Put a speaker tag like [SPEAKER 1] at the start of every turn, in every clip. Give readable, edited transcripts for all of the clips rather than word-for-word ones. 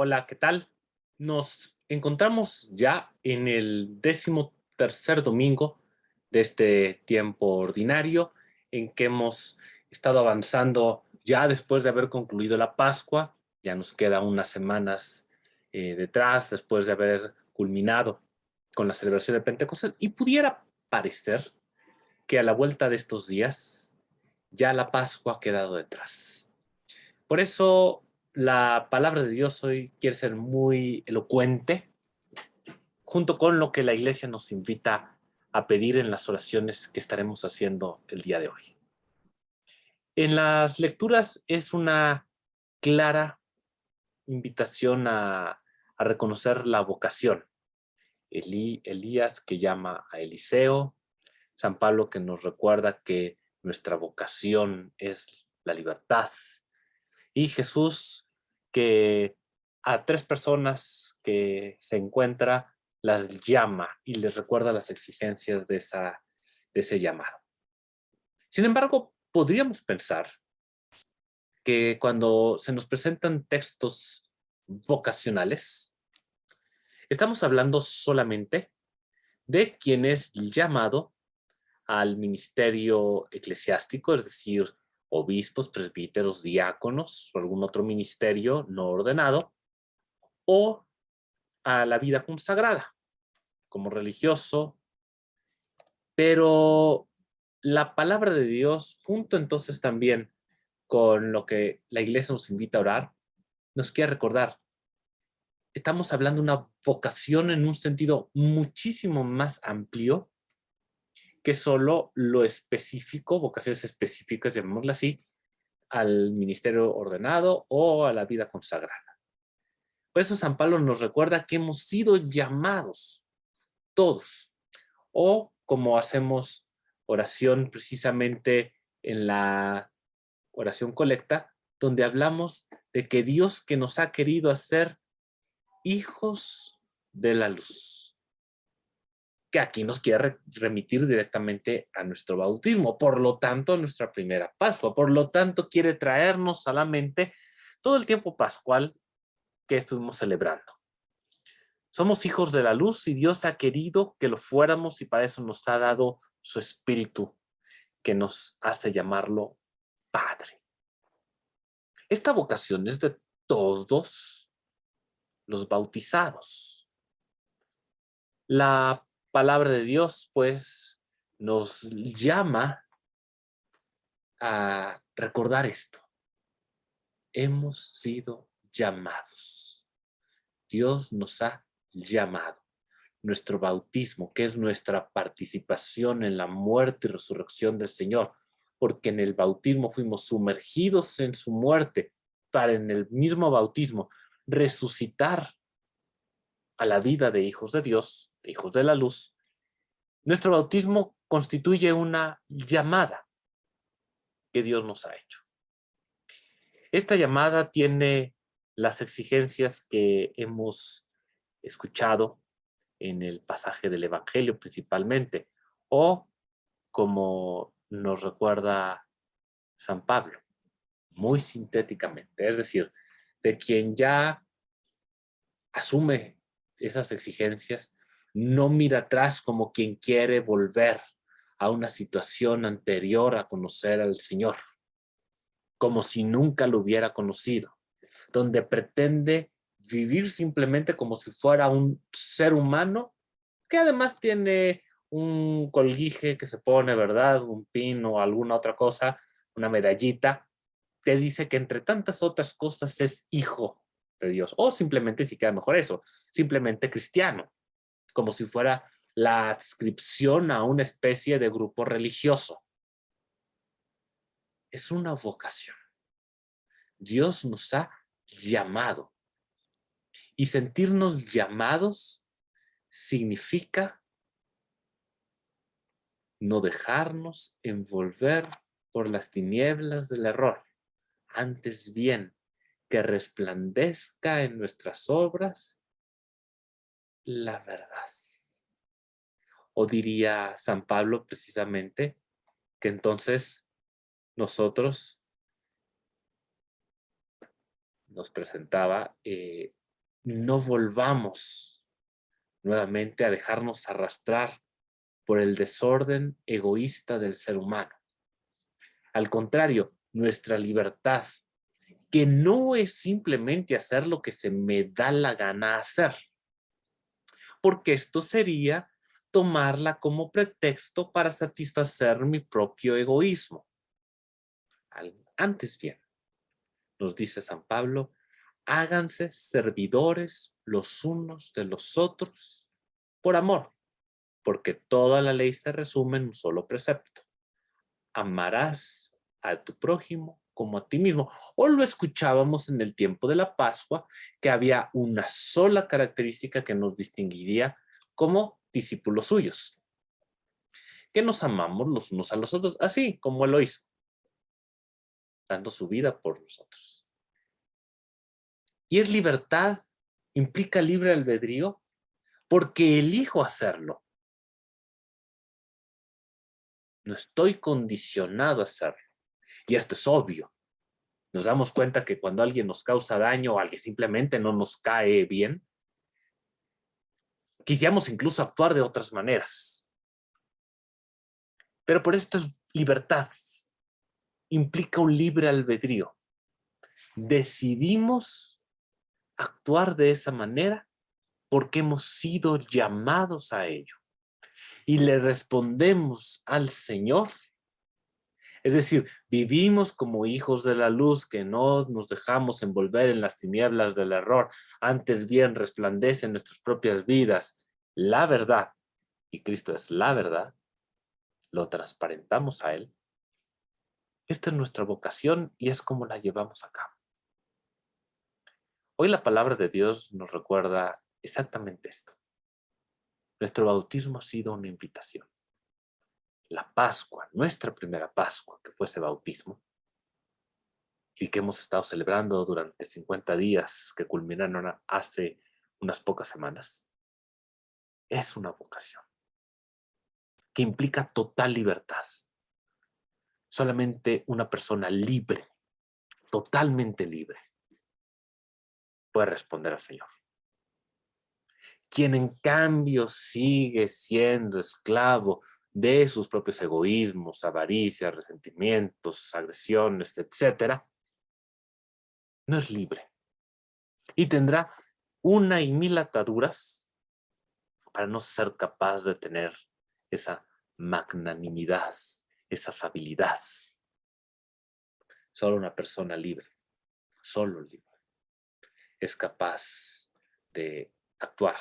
[SPEAKER 1] Hola, ¿qué tal? Nos encontramos ya en el 13º domingo de este tiempo ordinario en que hemos estado avanzando ya después de haber concluido la Pascua. Ya nos queda unas semanas detrás después de haber culminado con la celebración de Pentecostés y pudiera parecer que a la vuelta de estos días ya la Pascua ha quedado detrás. Por eso la palabra de Dios hoy quiere ser muy elocuente, junto con lo que la iglesia nos invita a pedir en las oraciones que estaremos haciendo el día de hoy. En las lecturas es una clara invitación a reconocer la vocación. Elías que llama a Eliseo, San Pablo que nos recuerda que nuestra vocación es la libertad, y Jesús que a tres personas que se encuentra las llama y les recuerda las exigencias de ese llamado. Sin embargo, podríamos pensar que cuando se nos presentan textos vocacionales, estamos hablando solamente de quien es llamado al ministerio eclesiástico, es decir, obispos, presbíteros, diáconos o algún otro ministerio no ordenado, o a la vida consagrada como religioso, pero la palabra de Dios, junto entonces también con lo que la iglesia nos invita a orar, nos quiere recordar, estamos hablando de una vocación en un sentido muchísimo más amplio que solo lo específico, vocaciones específicas, llamémoslo así, al ministerio ordenado o a la vida consagrada. Por eso San Pablo nos recuerda que hemos sido llamados todos, o como hacemos oración precisamente en la oración colecta, donde hablamos de que Dios que nos ha querido hacer hijos de la luz, que aquí nos quiere remitir directamente a nuestro bautismo, por lo tanto, a nuestra primera Pascua, por lo tanto, quiere traernos a la mente todo el tiempo pascual que estuvimos celebrando. Somos hijos de la luz y Dios ha querido que lo fuéramos y para eso nos ha dado su espíritu que nos hace llamarlo Padre. Esta vocación es de todos los bautizados. La palabra de Dios, pues, nos llama a recordar esto. Hemos sido llamados. Dios nos ha llamado. Nuestro bautismo, que es nuestra participación en la muerte y resurrección del Señor, porque en el bautismo fuimos sumergidos en su muerte, para en el mismo bautismo resucitar a la vida de hijos de Dios, de hijos de la luz. Nuestro bautismo constituye una llamada que Dios nos ha hecho. Esta llamada tiene las exigencias que hemos escuchado en el pasaje del Evangelio principalmente, o como nos recuerda San Pablo, muy sintéticamente, es decir, de quien ya asume esas exigencias, no mira atrás como quien quiere volver a una situación anterior a conocer al Señor, como si nunca lo hubiera conocido, donde pretende vivir simplemente como si fuera un ser humano que además tiene un colguije que se pone, ¿verdad? Un pin o alguna otra cosa, una medallita, que dice que entre tantas otras cosas es hijo de Dios, o simplemente, si queda mejor eso, simplemente cristiano, como si fuera la adscripción a una especie de grupo religioso. Es una vocación. Dios nos ha llamado. Y sentirnos llamados significa no dejarnos envolver por las tinieblas del error. Antes bien, que resplandezca en nuestras obras la verdad. O diría San Pablo precisamente que entonces nosotros nos presentaba no volvamos nuevamente a dejarnos arrastrar por el desorden egoísta del ser humano. Al contrario, nuestra libertad, que no es simplemente hacer lo que se me da la gana hacer, porque esto sería tomarla como pretexto para satisfacer mi propio egoísmo. Antes bien, nos dice San Pablo, háganse servidores los unos de los otros por amor, porque toda la ley se resume en un solo precepto. Amarás a tu prójimo como a ti mismo. O lo escuchábamos en el tiempo de la Pascua, que había una sola característica que nos distinguiría como discípulos suyos, que nos amamos los unos a los otros, así como Él lo hizo, dando su vida por nosotros. Y es libertad, implica libre albedrío, porque elijo hacerlo. No estoy condicionado a hacerlo. Y esto es obvio. Nos damos cuenta que cuando alguien nos causa daño o alguien simplemente no nos cae bien, quisiéramos incluso actuar de otras maneras. Pero por esto es libertad. Implica un libre albedrío. Decidimos actuar de esa manera porque hemos sido llamados a ello. Y le respondemos al Señor. Es decir, vivimos como hijos de la luz, que no nos dejamos envolver en las tinieblas del error. Antes bien resplandece en nuestras propias vidas la verdad, y Cristo es la verdad, lo transparentamos a Él. Esta es nuestra vocación y es como la llevamos a cabo. Hoy la palabra de Dios nos recuerda exactamente esto. Nuestro bautismo ha sido una invitación. La Pascua, nuestra primera Pascua, que fue ese bautismo, y que hemos estado celebrando durante 50 días que culminaron hace unas pocas semanas, es una vocación que implica total libertad. Solamente una persona libre, totalmente libre, puede responder al Señor. Quien en cambio sigue siendo esclavo de sus propios egoísmos, avaricias, resentimientos, agresiones, etcétera, no es libre. Y tendrá una y mil ataduras para no ser capaz de tener esa magnanimidad, esa afabilidad. Solo una persona libre, solo libre, es capaz de actuar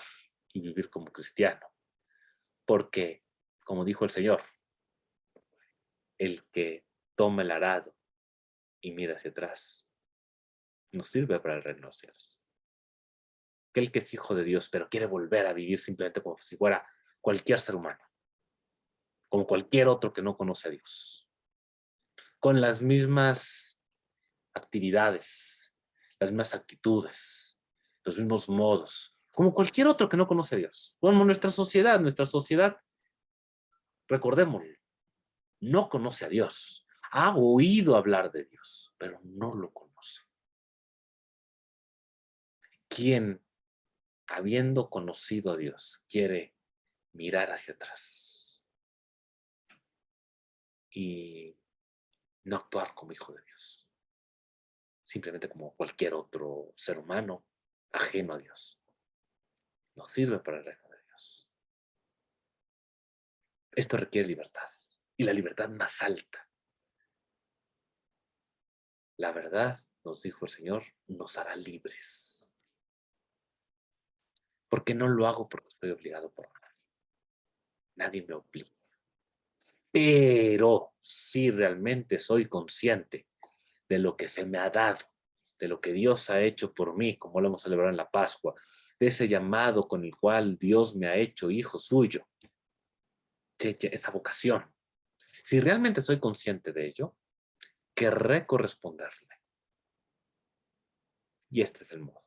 [SPEAKER 1] y vivir como cristiano. Porque, como dijo el Señor, el que toma el arado y mira hacia atrás no sirve para el reino de los cielos. Aquel que es hijo de Dios, pero quiere volver a vivir simplemente como si fuera cualquier ser humano, como cualquier otro que no conoce a Dios, con las mismas actividades, las mismas actitudes, los mismos modos, como cualquier otro que no conoce a Dios. Como nuestra sociedad, recordémoslo, no conoce a Dios. Ha oído hablar de Dios, pero no lo conoce. Quien, habiendo conocido a Dios, quiere mirar hacia atrás y no actuar como hijo de Dios, simplemente como cualquier otro ser humano ajeno a Dios. No sirve para el reino de Dios. Esto requiere libertad, y la libertad más alta. La verdad, nos dijo el Señor, nos hará libres. Porque no lo hago porque estoy obligado por nadie. Nadie me obliga. Pero si realmente soy consciente de lo que se me ha dado, de lo que Dios ha hecho por mí, como lo hemos celebrado en la Pascua, de ese llamado con el cual Dios me ha hecho hijo suyo, esa vocación. Si realmente soy consciente de ello, querré corresponderle. Y este es el modo.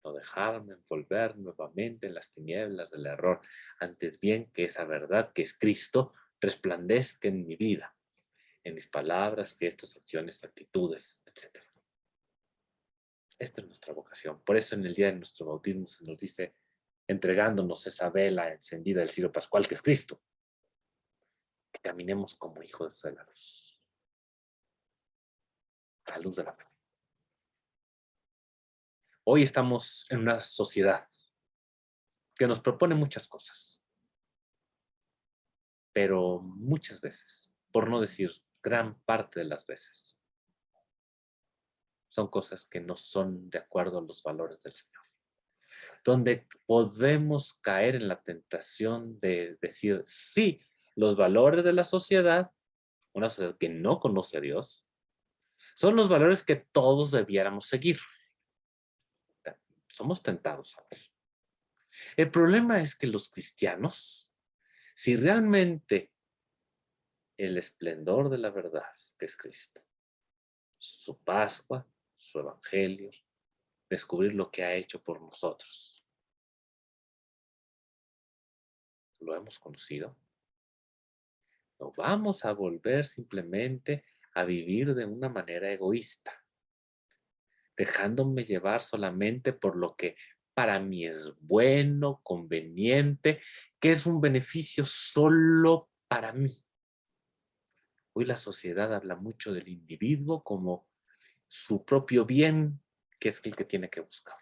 [SPEAKER 1] No dejarme envolver nuevamente en las tinieblas del error, antes bien que esa verdad que es Cristo resplandezca en mi vida, en mis palabras, gestos, acciones, actitudes, etc. Esta es nuestra vocación. Por eso en el día de nuestro bautismo se nos dice, entregándonos esa vela encendida del cirio pascual que es Cristo, que caminemos como hijos de la luz de la fe. Hoy estamos en una sociedad que nos propone muchas cosas, pero muchas veces, por no decir gran parte de las veces, son cosas que no son de acuerdo a los valores del Señor. Donde podemos caer en la tentación de decir, sí, los valores de la sociedad, una sociedad que no conoce a Dios, son los valores que todos debiéramos seguir. Somos tentados a eso. El problema es que los cristianos, si realmente el esplendor de la verdad, que es Cristo, su Pascua, su Evangelio, descubrir lo que ha hecho por nosotros, lo hemos conocido, no vamos a volver simplemente a vivir de una manera egoísta, dejándome llevar solamente por lo que para mí es bueno, conveniente, que es un beneficio solo para mí. Hoy la sociedad habla mucho del individuo como su propio bien, que es el que tiene que buscar.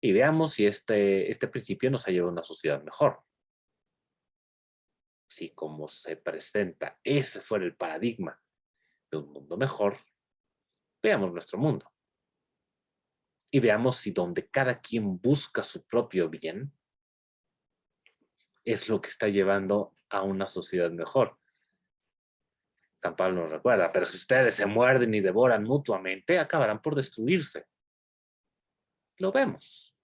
[SPEAKER 1] Y veamos si este principio nos ha llevado a una sociedad mejor. Si como se presenta ese fuera el paradigma de un mundo mejor, veamos nuestro mundo. Y veamos si donde cada quien busca su propio bien es lo que está llevando a una sociedad mejor. San Pablo nos recuerda, pero si ustedes se muerden y devoran mutuamente, acabarán por destruirse. Lo vemos.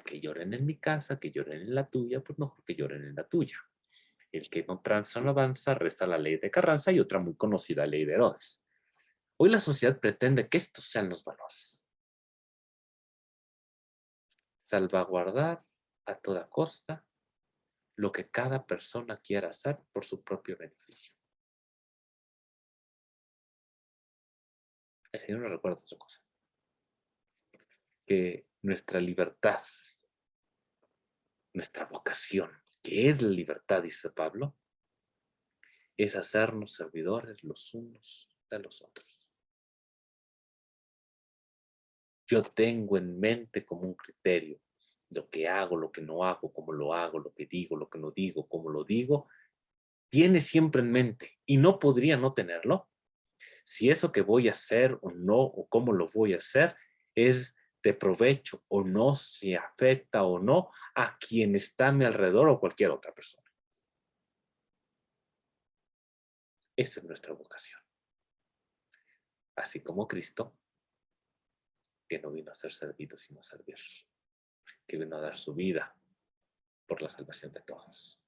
[SPEAKER 1] Que lloren en mi casa, que lloren en la tuya, pues mejor que lloren en la tuya. El que no tranza no avanza, resta la ley de Carranza y otra muy conocida ley de Herodes. Hoy la sociedad pretende que estos sean los valores. Salvaguardar a toda costa lo que cada persona quiera hacer por su propio beneficio. El Señor nos recuerda otra cosa. Que nuestra libertad, nuestra vocación, que es la libertad, dice Pablo, es hacernos servidores los unos de los otros. Yo tengo en mente como un criterio lo que hago, lo que no hago, cómo lo hago, lo que digo, lo que no digo, cómo lo digo, tiene siempre en mente y no podría no tenerlo si eso que voy a hacer o no, o cómo lo voy a hacer, es de provecho o no, si afecta o no a quien está a mi alrededor o cualquier otra persona. Esa es nuestra vocación. Así como Cristo, que no vino a ser servido, sino a servir, que vino a dar su vida por la salvación de todos.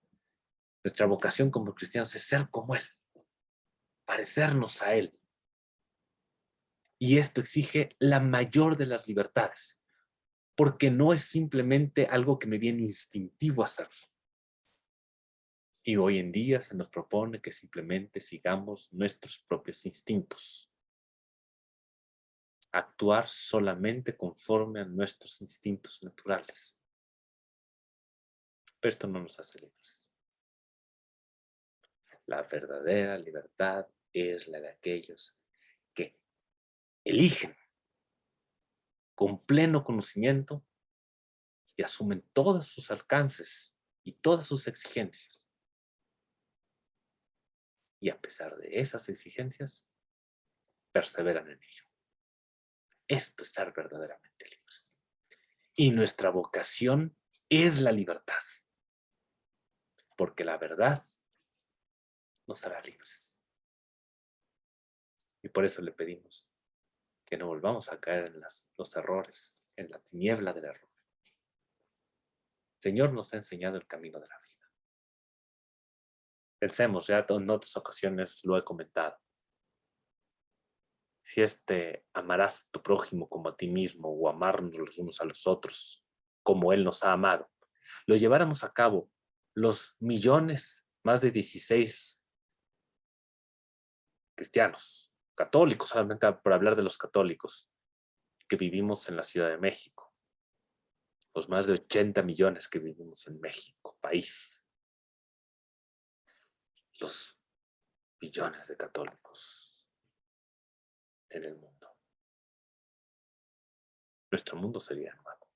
[SPEAKER 1] Nuestra vocación como cristianos es ser como Él, parecernos a Él. Y esto exige la mayor de las libertades, porque no es simplemente algo que me viene instintivo a hacer. Y hoy en día se nos propone que simplemente sigamos nuestros propios instintos. Actuar solamente conforme a nuestros instintos naturales. Pero esto no nos hace libres. La verdadera libertad es la de aquellos que eligen con pleno conocimiento y asumen todos sus alcances y todas sus exigencias. Y a pesar de esas exigencias, perseveran en ello. Esto es ser verdaderamente libres. Y nuestra vocación es la libertad. Porque la verdad nos hará libres. Y por eso le pedimos que no volvamos a caer en los errores, en la tiniebla del error. El Señor nos ha enseñado el camino de la vida. Pensemos, ya en otras ocasiones lo he comentado. Si amarás a tu prójimo como a ti mismo o amarnos los unos a los otros como Él nos ha amado, lo lleváramos a cabo los millones, más de 16 cristianos católicos, solamente por hablar de los católicos que vivimos en la Ciudad de México, los más de 80 millones que vivimos en México, país, los billones de católicos en el mundo. Nuestro mundo sería nuevo,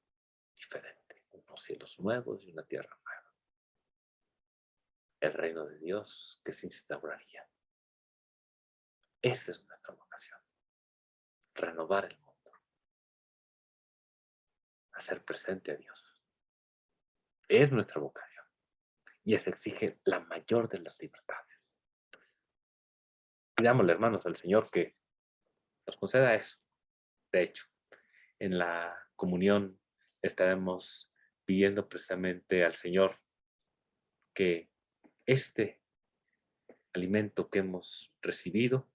[SPEAKER 1] diferente, unos cielos nuevos y una tierra nueva. El reino de Dios que se instauraría. Esa es nuestra vocación. Renovar el mundo. Hacer presente a Dios. Es nuestra vocación. Y eso exige la mayor de las libertades. Pidámosle, hermanos, al Señor que nos conceda eso. De hecho, en la comunión estaremos pidiendo precisamente al Señor que este alimento que hemos recibido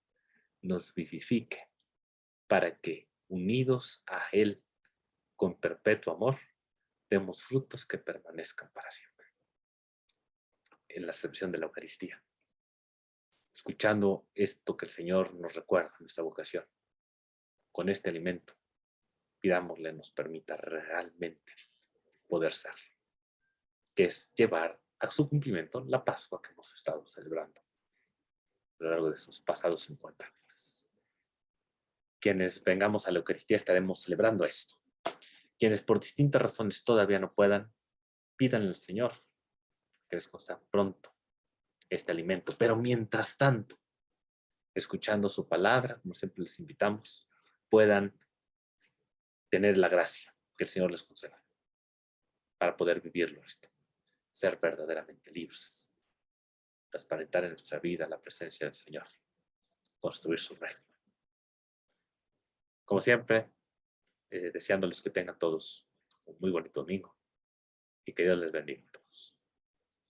[SPEAKER 1] nos vivifique para que, unidos a Él con perpetuo amor, demos frutos que permanezcan para siempre. En la celebración de la Eucaristía, escuchando esto que el Señor nos recuerda, nuestra vocación, con este alimento, pidámosle nos permita realmente poder ser, que es llevar a su cumplimiento la Pascua que hemos estado celebrando a lo largo de esos pasados 50 años. Quienes vengamos a la Eucaristía estaremos celebrando esto. Quienes por distintas razones todavía no puedan, pídanle al Señor que les conceda pronto este alimento. Pero mientras tanto, escuchando su palabra, como siempre les invitamos, puedan tener la gracia que el Señor les conceda para poder vivirlo esto, ser verdaderamente libres, transparentar en nuestra vida la presencia del Señor, construir su reino. Como siempre, deseándoles que tengan todos un muy bonito domingo y que Dios les bendiga a todos.